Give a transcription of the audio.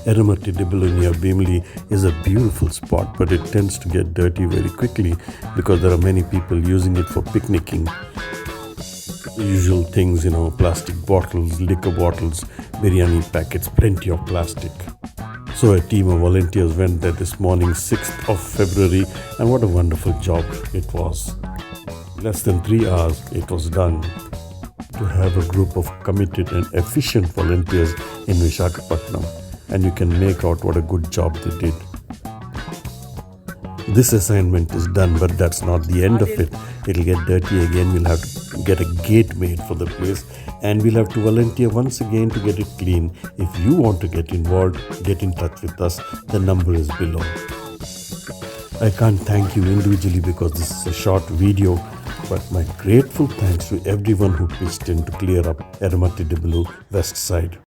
Erra Matti Dibbalu near Bheemili is a beautiful spot, but it tends to get dirty very quickly because there are many people using it for picnicking. The usual things, plastic bottles, liquor bottles, biryani packets, plenty of plastic. So a team of volunteers went there this morning, 6th of February, and what a wonderful job it was. Less than 3 hours it was done. To have a group of committed and efficient volunteers in Visakhapatnam, and you can make out what a good job they did. This assignment is done, but that's not the end of it. It'll get dirty again. We'll have to get a gate made for the place, and we'll have to volunteer once again to get it clean. If you want to get involved, get in touch with us. The number is below. I can't thank you individually because this is a short video, but my grateful thanks to everyone who pitched in to clear up Erra Matti Dibbalu West Side.